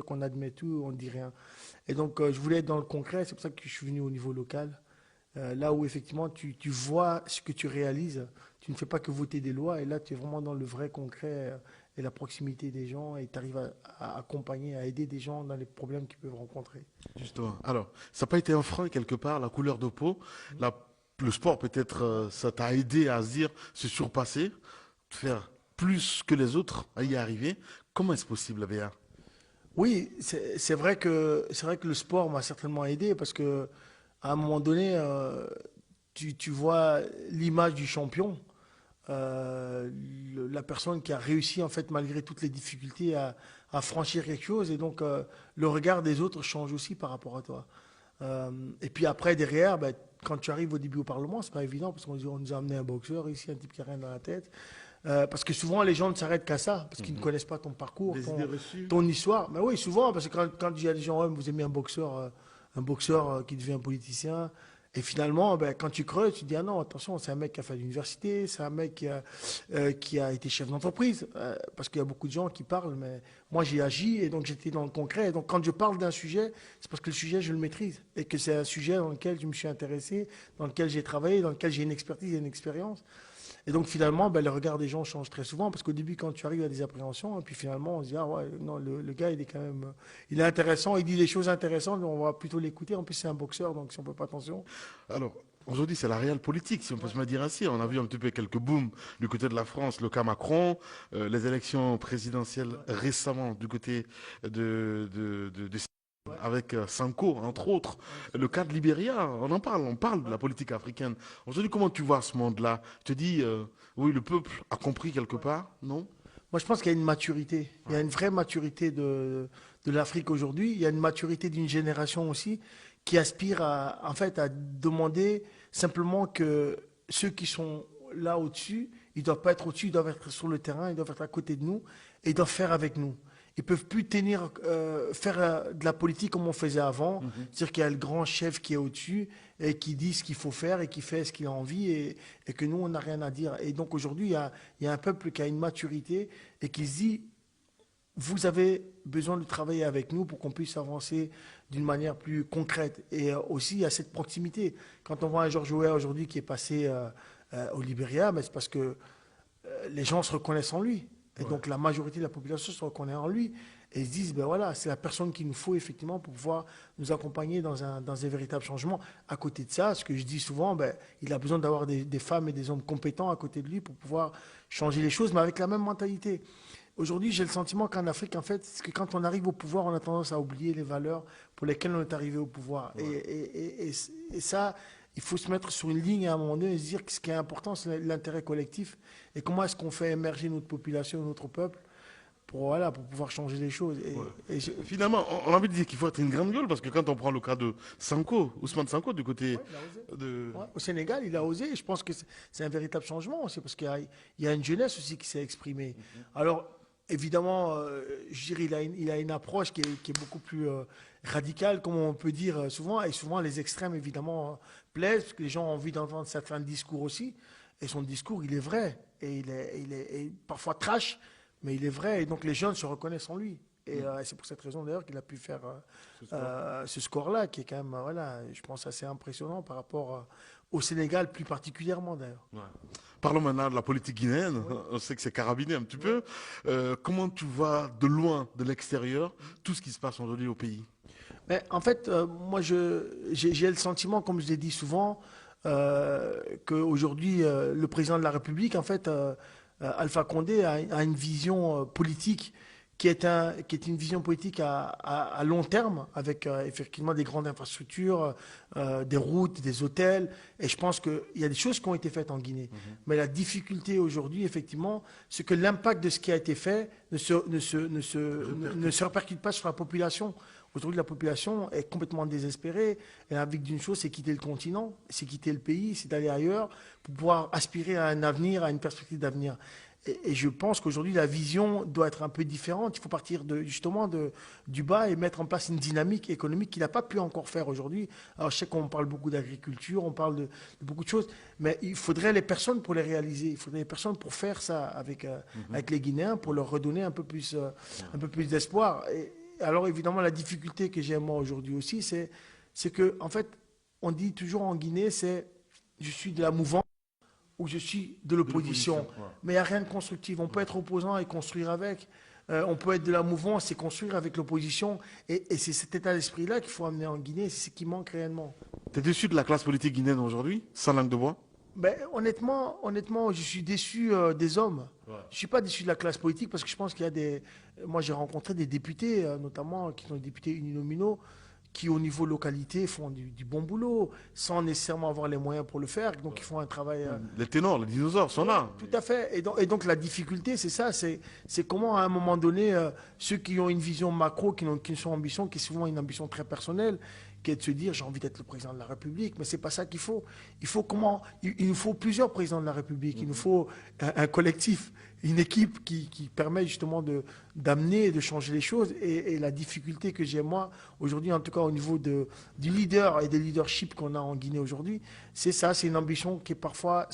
qu'on admet tout, on ne dit rien. Et donc, je voulais être dans le concret, c'est pour ça que je suis venu au niveau local. Là où effectivement tu vois ce que tu réalises, tu ne fais pas que voter des lois, et là tu es vraiment dans le vrai concret et la proximité des gens, et tu arrives à accompagner, à aider des gens dans les problèmes qu'ils peuvent rencontrer. Justement. Alors, ça n'a pas été un frein quelque part, la couleur de peau. La- le sport, peut-être, ça t'a aidé à se dire, se surpasser, faire plus que les autres, à y arriver. Comment est-ce possible, Béa? Oui, c'est vrai que le sport m'a certainement aidé parce que à un moment donné, tu vois l'image du champion, la personne qui a réussi en fait malgré toutes les difficultés à franchir quelque chose, et donc le regard des autres change aussi par rapport à toi. Et puis après derrière, ben, quand tu arrives au début au Parlement, c'est pas évident parce qu'on nous a amené un boxeur ici, un type qui a rien dans la tête. Parce que souvent, les gens ne s'arrêtent qu'à ça, parce qu'ils ne Mhm. connaissent pas ton parcours, Des idées reçues? ton histoire. Mais oui, souvent, parce que quand il y a des gens, ouais, vous aimez un boxeur qui devient un politicien, et finalement, ben, quand tu creuses, tu te dis, ah non, attention, c'est un mec qui a fait l'université, c'est un mec qui a été chef d'entreprise, parce qu'il y a beaucoup de gens qui parlent, mais moi j'ai agi, et donc j'étais dans le concret. Et donc quand je parle d'un sujet, c'est parce que le sujet, je le maîtrise, et que c'est un sujet dans lequel je me suis intéressé, dans lequel j'ai travaillé, dans lequel j'ai une expertise et une expérience. Et donc finalement, ben, le regard des gens change très souvent parce qu'au début, quand tu arrives à des appréhensions, et puis finalement, on se dit, ah ouais, non, le gars, il est quand même, il est intéressant, il dit des choses intéressantes, on va plutôt l'écouter. En plus, c'est un boxeur, donc si on ne fait pas attention. Alors, aujourd'hui, c'est la réelle politique, si on peut se le dire ainsi. On a vu un petit peu quelques booms du côté de la France, le cas Macron, les élections présidentielles Ouais, récemment du côté de ouais, avec Sanko, entre autres. ouais, tout à Le fait. cas de Libéria, on parle de Ouais, la politique africaine. Aujourd'hui, comment tu vois ce monde-là? Je te dis, oui, le peuple a compris quelque ouais. part, non? Moi, je pense qu'il y a une maturité. Il y a Ouais. une vraie maturité de l'Afrique aujourd'hui. Il y a une maturité d'une génération aussi qui aspire en fait, à demander simplement que ceux qui sont là au-dessus, ils doivent pas être au-dessus, ils doivent être sur le terrain, ils doivent être à côté de nous et ils doivent faire avec nous. Ils peuvent plus faire de la politique comme on faisait avant, Mhm. c'est-à-dire qu'il y a le grand chef qui est au-dessus et qui dit ce qu'il faut faire et qui fait ce qu'il a envie, et que nous, on n'a rien à dire. Et donc aujourd'hui, il y a un peuple qui a une maturité et qui se dit, vous avez besoin de travailler avec nous pour qu'on puisse avancer d'une manière plus concrète. Et aussi, il y a cette proximité. Quand on voit un George Weah aujourd'hui qui est passé au Libéria, mais c'est parce que les gens se reconnaissent en lui. Et Ouais. donc la majorité de la population se reconnaît en lui. Et ils se disent, ben voilà, c'est la personne qu'il nous faut effectivement pour pouvoir nous accompagner dans un véritable changement. À côté de ça, ce que je dis souvent, ben, il a besoin d'avoir des femmes et des hommes compétents à côté de lui pour pouvoir changer les choses, mais avec la même mentalité. Aujourd'hui, j'ai le sentiment qu'en Afrique, en fait, c'est que quand on arrive au pouvoir, on a tendance à oublier les valeurs pour lesquelles on est arrivé au pouvoir. Ouais. Et ça, il faut se mettre sur une ligne à un moment donné et se dire que ce qui est important, c'est l'intérêt collectif. Et comment est-ce qu'on fait émerger notre population, notre peuple, pour, voilà, pour pouvoir changer les choses. Ouais. Et Finalement, on a envie de dire qu'il faut être une grande gueule parce que quand on prend le cas de Sanko, Ousmane Sanko, du côté ouais, il a osé. de. Ouais, au Sénégal, il a osé. Et je pense que c'est un véritable changement aussi, parce il y a une jeunesse aussi qui s'est exprimée. Alors, évidemment, je dirais, il a une approche qui est beaucoup plus radicale, comme on peut dire souvent. Et souvent, les extrêmes, évidemment, plaisent, parce que les gens ont envie d'entendre certains discours aussi. Et son discours, il est vrai. Et il est parfois trash, mais il est vrai. Et donc, les jeunes se reconnaissent en lui. Et c'est pour cette raison d'ailleurs qu'il a pu faire Ce score. ce score-là, qui est quand même, voilà, je pense, assez impressionnant par rapport au Sénégal plus particulièrement d'ailleurs. Ouais. Parlons maintenant de la politique guinéenne. Oui. On sait que c'est carabiné un petit Ouais. peu. Comment tu vois de loin, de l'extérieur, tout ce qui se passe aujourd'hui au pays? Mais en fait, moi, j'ai le sentiment, comme je l'ai dit souvent, qu'aujourd'hui, le président de la République, en fait, Alpha Condé a une vision politique qui est une vision politique à long terme, avec effectivement des grandes infrastructures, des routes, des hôtels. Et je pense qu'il y a des choses qui ont été faites en Guinée. Mhm. Mais la difficulté aujourd'hui, effectivement, c'est que l'impact de ce qui a été fait ne se répercute pas sur la population. Aujourd'hui, la population est complètement désespérée. Elle a envie d'une chose, c'est quitter le continent, c'est quitter le pays, c'est d'aller ailleurs pour pouvoir aspirer à un avenir, à une perspective d'avenir. Et je pense qu'aujourd'hui, la vision doit être un peu différente. Il faut partir justement du bas et mettre en place une dynamique économique qu'il n'a pas pu encore faire aujourd'hui. Alors, je sais qu'on parle beaucoup d'agriculture, on parle de beaucoup de choses, mais il faudrait les personnes pour les réaliser. Il faudrait les personnes pour faire ça avec, Mhm. avec les Guinéens, pour leur redonner un peu plus d'espoir. alors évidemment, la difficulté que j'ai moi aujourd'hui aussi, c'est que, en fait, on dit toujours en Guinée, c'est je suis de la mouvance ou je suis de De l'opposition. l'opposition. Ouais. Mais il n'y a rien de constructif. On peut être opposant et construire avec. On peut être de la mouvance et construire avec l'opposition. Et c'est cet état d'esprit-là qu'il faut amener en Guinée. C'est ce qui manque réellement. T'es déçu de la classe politique guinéenne aujourd'hui, sans langue de bois? Ben, honnêtement, je suis déçu des hommes. Ouais. Je ne suis pas déçu de la classe politique parce que je pense qu'il y a des. Moi, j'ai rencontré des députés, notamment qui sont des députés uninominaux, qui, au niveau localité, font du bon boulot, sans nécessairement avoir les moyens pour le faire. Donc, ils font un travail. Les ténors, les dinosaures sont là. Tout à fait. Et donc, la difficulté, c'est ça, c'est comment à un moment donné, ceux qui ont une vision macro, qui ont qu'une seule ambition, qui est souvent une ambition très personnelle, qui est de se dire j'ai envie d'être le président de la République, mais c'est pas ça qu'il faut. Il nous faut plusieurs présidents de la République, il nous faut un collectif, une équipe qui permet justement d'amener et de changer les choses. Et la difficulté que j'ai moi aujourd'hui, en tout cas au niveau du leader et des leaderships qu'on a en Guinée aujourd'hui, c'est ça, c'est une ambition qui est parfois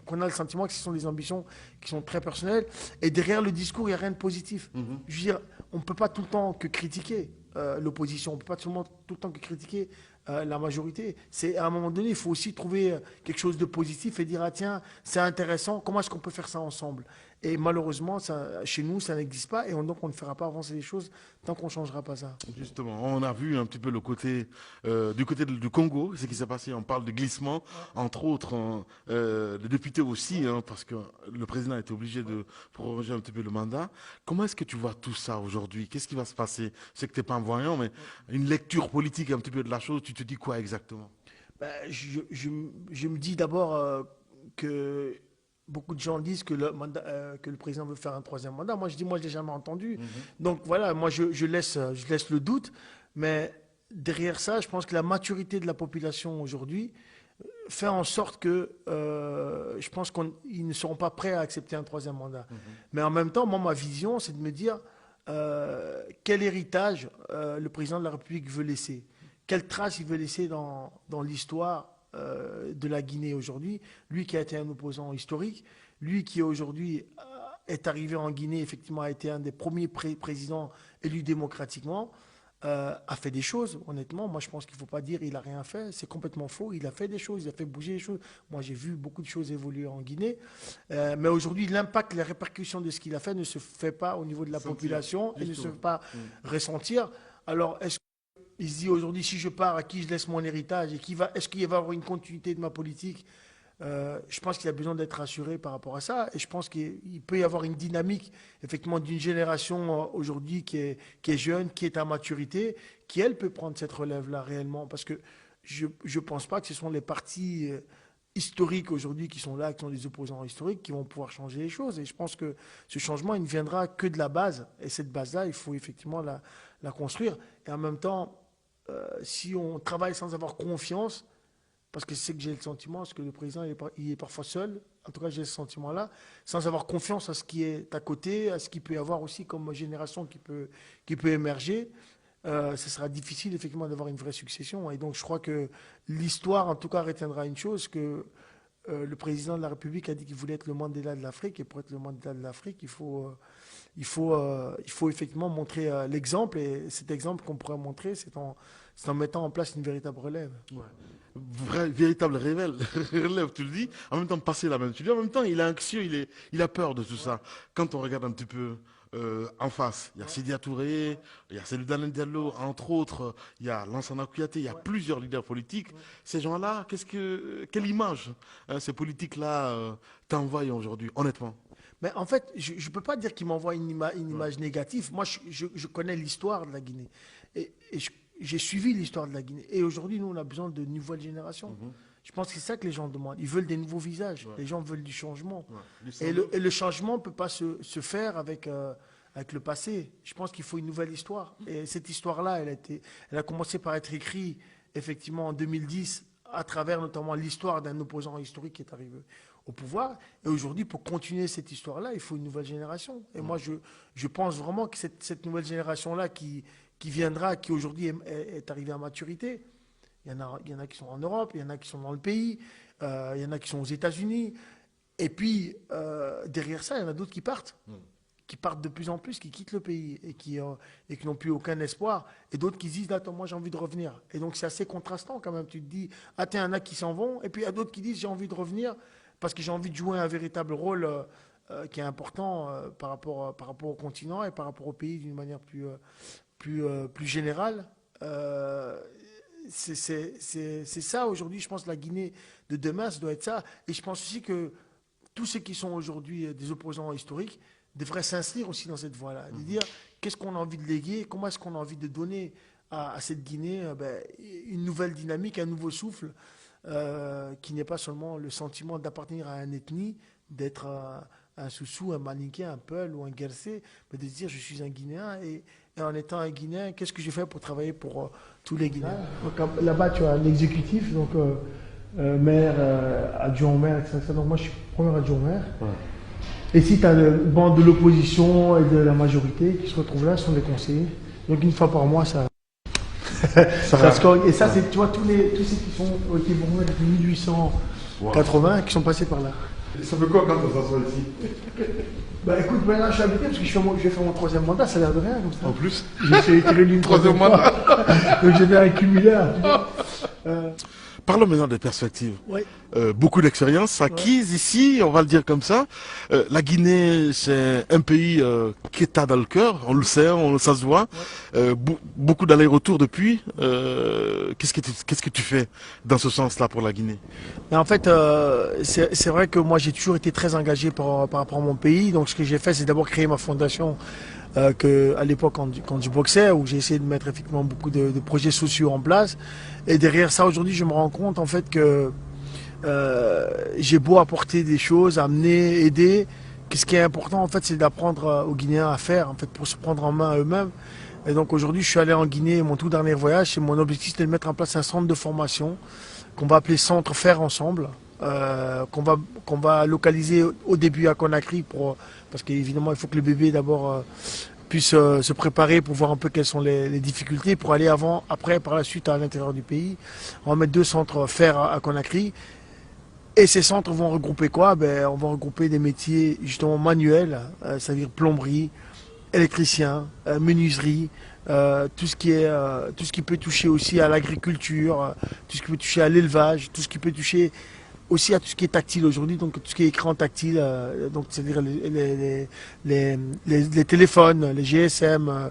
qu'on a le sentiment que ce sont des ambitions qui sont très personnelles. Et derrière le discours, il n'y a rien de positif. Je veux dire, on ne peut pas tout le temps que critiquer l'opposition, on ne peut pas tout le temps que critiquer la majorité. C'est à un moment donné, il faut aussi trouver quelque chose de positif et dire ah tiens, c'est intéressant, comment est-ce qu'on peut faire ça ensemble? Et malheureusement, chez nous, ça n'existe pas et donc on ne fera pas avancer les choses tant qu'on ne changera pas ça. Justement, on a vu un petit peu le côté du côté du Congo, ce qui s'est passé. On parle de glissement, entre autres, le député aussi, hein, parce que le président a été obligé de proroger un petit peu le mandat. Comment est-ce que tu vois tout ça aujourd'hui? Qu'est-ce qui va se passer? Je sais que tu n'es pas un voyant, mais une lecture politique un petit peu de la chose, tu te dis quoi exactement? Ben, je me dis d'abord que beaucoup de gens disent que le président veut faire un troisième mandat. Moi, je dis, moi, je l'ai jamais entendu. Donc voilà, moi, je laisse le doute. Mais derrière ça, je pense que la maturité de la population aujourd'hui fait en sorte que je pense qu'ils ne seront pas prêts à accepter un troisième mandat. Mais en même temps, moi, ma vision, c'est de me dire quel héritage le président de la République veut laisser. Quelle trace il veut laisser dans l'histoire de la Guinée aujourd'hui. Lui qui a été un opposant historique, lui qui aujourd'hui est arrivé en Guinée, effectivement a été un des premiers présidents élus démocratiquement, a fait des choses, honnêtement. Moi, je pense qu'il ne faut pas dire il n'a rien fait. C'est complètement faux. Il a fait des choses, il a fait bouger les choses. Moi, j'ai vu beaucoup de choses évoluer en Guinée. Mais aujourd'hui, l'impact, les répercussions de ce qu'il a fait ne se fait pas au niveau de la population et ne se fait pas ressentir. Alors, il se dit aujourd'hui, si je pars, à qui je laisse mon héritage et est-ce qu'il va y avoir une continuité de ma politique? Je pense qu'il a besoin d'être rassuré par rapport à ça. Et je pense qu'il peut y avoir une dynamique, effectivement, d'une génération aujourd'hui qui est jeune, qui est à maturité, qui, elle, peut prendre cette relève-là réellement. Parce que je ne pense pas que ce sont les partis historiques aujourd'hui qui sont là, qui sont des opposants historiques, qui vont pouvoir changer les choses. Et je pense que ce changement, il ne viendra que de la base. Et cette base-là, il faut effectivement la construire. Et en même temps, si on travaille sans avoir confiance, parce que c'est que j'ai le sentiment, parce que le président il est parfois seul, en tout cas j'ai ce sentiment-là, sans avoir confiance à ce qui est à côté, à ce qu'il peut y avoir aussi comme génération qui peut émerger, ce sera difficile effectivement d'avoir une vraie succession. Et donc je crois que l'histoire en tout cas retiendra une chose, que le président de la République a dit qu'il voulait être le Mandela de l'Afrique, et pour être le Mandela de l'Afrique, il faut effectivement montrer l'exemple, et cet exemple qu'on pourrait montrer, c'est en mettant en place une véritable relève. Ouais. Véritable relève, tu le dis. En même temps, passer la main. Tu dis, en même temps, il est anxieux, il a peur de tout ça. Quand on regarde un petit peu en face, il y a Sédia Touré, il y a Cellou Dalein Diallo, entre autres, il y a Lansana Kouyaté, il y a plusieurs leaders politiques. Ces gens-là, quelle image ces politiques-là t'envoient aujourd'hui, honnêtement? Mais en fait, je ne peux pas dire qu'il m'envoie une image négative. Moi, je connais l'histoire de la Guinée. Et j'ai suivi l'histoire de la Guinée. Et aujourd'hui, nous, on a besoin de nouvelles générations. Je pense que c'est ça que les gens demandent. Ils veulent des nouveaux visages. Les gens veulent du changement. Et le changement ne peut pas se faire avec le passé. Je pense qu'il faut une nouvelle histoire. Et cette histoire-là, elle a commencé par être écrite, effectivement, en 2010, à travers notamment l'histoire d'un opposant historique qui est arrivé au pouvoir. Et aujourd'hui, pour continuer cette histoire-là, il faut une nouvelle génération. Et moi, je pense vraiment que cette nouvelle génération-là qui viendra, qui aujourd'hui est arrivée à maturité, il y en a qui sont en Europe, il y en a qui sont dans le pays, il y en a qui sont aux États-Unis. Et puis, derrière ça, il y en a d'autres qui partent, qui partent de plus en plus, qui quittent le pays et qui n'ont plus aucun espoir. Et d'autres qui se disent, attends, moi j'ai envie de revenir. Et donc c'est assez contrastant quand même. Tu te dis, ah tiens, il y en a qui s'en vont. Et puis il y a d'autres qui disent, j'ai envie de revenir parce que j'ai envie de jouer un véritable rôle qui est important par rapport au continent et par rapport au pays d'une manière plus générale. C'est ça aujourd'hui, je pense, la Guinée de demain, ça doit être ça. Et je pense aussi que tous ceux qui sont aujourd'hui des opposants historiques devraient s'inscrire aussi dans cette voie-là, de dire qu'est-ce qu'on a envie de léguer, comment est-ce qu'on a envie de donner à cette Guinée une nouvelle dynamique, un nouveau souffle, qui n'est pas seulement le sentiment d'appartenir à une ethnie, d'être un Soussou, un Malinké, un Peul ou un Guercé, mais de se dire je suis un Guinéen et en étant un Guinéen, qu'est-ce que je fais pour travailler pour tous les Guinéens. Là-bas, tu as l'exécutif, donc maire, adjoint au maire, etc. Donc moi, je suis premier adjoint au maire. Ouais. Et si tu as le banc de l'opposition et de la majorité qui se retrouvent là, ce sont des conseillers. Donc une fois par mois, ça score. Et ça, c'est, tu vois, tous ceux qui sont au Québec depuis 1880, qui sont passés par là. Et ça fait quoi quand on s'assoit ici? Bah écoute, maintenant je suis habitué parce que je vais faire mon troisième mandat, ça a l'air de rien comme ça. En plus, j'ai été réélu une troisième mandat. Donc je vais accumuler. Parlons maintenant des perspectives. Oui. Beaucoup d'expériences acquises ici, on va le dire comme ça. La Guinée, c'est un pays qui est dans le cœur, on le sait, ça se voit. Beaucoup d'allers-retours depuis. Qu'est-ce que tu fais dans ce sens-là pour la Guinée? Mais en fait, c'est vrai que moi j'ai toujours été très engagé par rapport à mon pays. Donc ce que j'ai fait, c'est d'abord créer ma fondation. À l'époque quand je boxais, où j'ai essayé de mettre effectivement beaucoup de projets sociaux en place. Et derrière ça, aujourd'hui, je me rends compte en fait que j'ai beau apporter des choses, amener, aider. Ce qui est important en fait, c'est d'apprendre aux Guinéens à faire, en fait, pour se prendre en main eux-mêmes. Et donc aujourd'hui, je suis allé en Guinée, mon tout dernier voyage, et mon objectif c'était de mettre en place un centre de formation qu'on va appeler Centre Faire Ensemble. Qu'on va localiser au début à Conakry parce qu'évidemment il faut que le bébé d'abord puisse se préparer pour voir un peu quelles sont les difficultés pour aller après par la suite à l'intérieur du pays. On va mettre 2 centres faire à Conakry et ces centres vont regrouper quoi? On va regrouper des métiers justement manuels, c'est-à-dire plomberie, électricien, menuiserie, tout ce qui peut toucher aussi à l'agriculture, tout ce qui peut toucher à l'élevage, tout ce qui peut toucher aussi à tout ce qui est tactile aujourd'hui, donc tout ce qui est écran tactile, donc c'est-à-dire les téléphones, les GSM,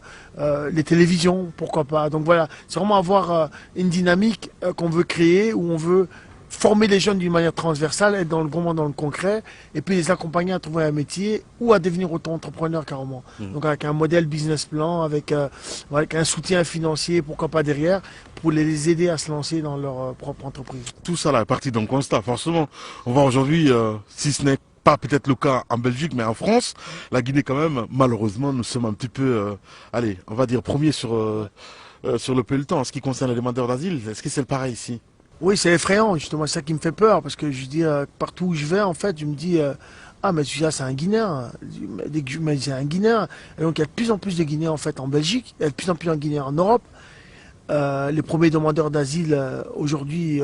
les télévisions, pourquoi pas. Donc voilà, c'est vraiment avoir une dynamique qu'on veut créer, où on veut former les jeunes d'une manière transversale, être vraiment dans le concret, et puis les accompagner à trouver un métier ou à devenir auto-entrepreneur carrément. Donc avec un modèle business plan, avec un soutien financier, pourquoi pas derrière, pour les aider à se lancer dans leur propre entreprise. Tout ça là est parti d'un constat, forcément. On voit aujourd'hui, si ce n'est pas peut-être le cas en Belgique, mais en France, la Guinée quand même, malheureusement, nous sommes un petit peu, allez, on va dire premiers sur le peloton en ce qui concerne les demandeurs d'asile. Est-ce que c'est le pareil ici? Oui, c'est effrayant, justement, c'est ça qui me fait peur, parce que je dis, partout où je vais, en fait, je me dis, ah, mais celui-là, c'est un Guinéen. Dès que je me dis, c'est un Guinéen. Et donc, il y a de plus en plus de Guinéens, en fait, en Belgique, il y a de plus en plus de Guinéens en Europe. Les premiers demandeurs d'asile, aujourd'hui,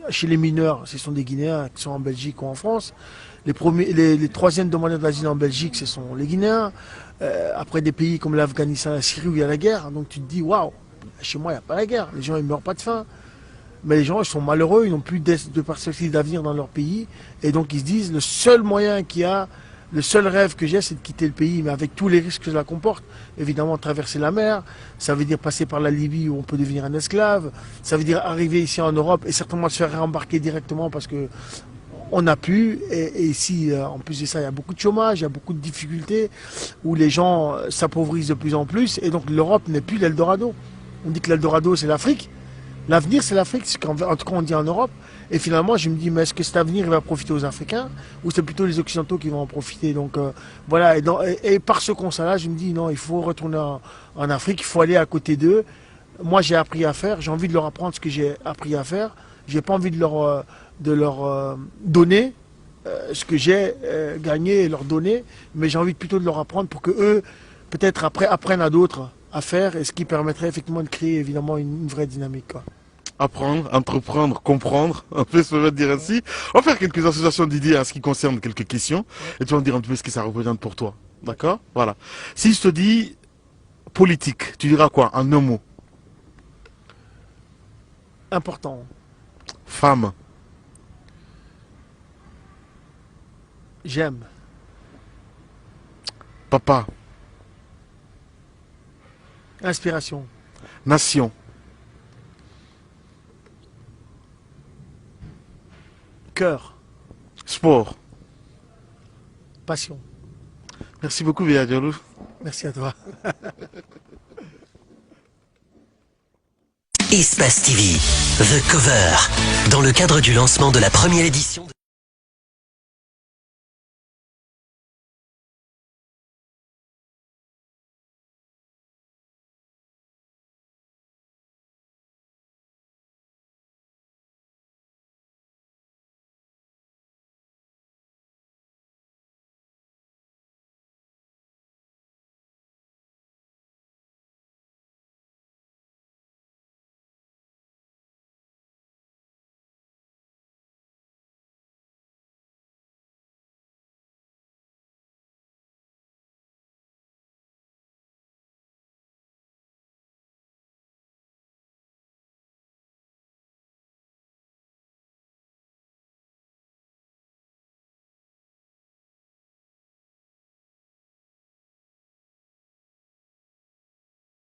chez les mineurs, ce sont des Guinéens qui sont en Belgique ou en France. Les troisièmes demandeurs d'asile en Belgique, ce sont les Guinéens. Après des pays comme l'Afghanistan, la Syrie, où il y a la guerre. Donc, tu te dis, waouh, chez moi, il n'y a pas la guerre. Les gens, ils ne meurent pas de faim. Mais les gens, ils sont malheureux, ils n'ont plus de perspective d'avenir dans leur pays. Et donc, ils se disent, le seul moyen qu'il y a, le seul rêve que j'ai, c'est de quitter le pays, mais avec tous les risques que cela comporte. Évidemment, traverser la mer, ça veut dire passer par la Libye où on peut devenir un esclave. Ça veut dire arriver ici en Europe et certainement se faire réembarquer directement parce que on a pu. Et ici, en plus de ça, il y a beaucoup de chômage, il y a beaucoup de difficultés où les gens s'appauvrissent de plus en plus. Et donc, l'Europe n'est plus l'Eldorado. On dit que l'Eldorado, c'est l'Afrique. L'avenir, c'est l'Afrique, en tout cas on dit en Europe. Et finalement, je me dis, mais est-ce que cet avenir il va profiter aux Africains ou c'est plutôt les Occidentaux qui vont en profiter? Donc voilà, et par ce constat-là, je me dis, non, il faut retourner en Afrique, il faut aller à côté d'eux. Moi, j'ai appris à faire, j'ai envie de leur apprendre ce que j'ai appris à faire. J'ai pas envie de leur donner ce que j'ai gagné et leur donner, mais j'ai envie plutôt de leur apprendre pour que eux, peut-être après, apprennent à d'autres à faire, et ce qui permettrait effectivement de créer évidemment une vraie dynamique, quoi. Apprendre, entreprendre, comprendre, on peut se dire ainsi. On va faire quelques associations d'idées en ce qui concerne quelques questions, et tu vas me dire un peu ce que ça représente pour toi. D'accord? Voilà. Si je te dis politique, tu diras quoi? En un mot. Important. Femme, J'aime. papa, Inspiration. nation, Cœur. sport. Passion. Merci beaucoup, Véa Diallo. Merci à toi. Espace TV, The Cover, dans le cadre du lancement de la première édition de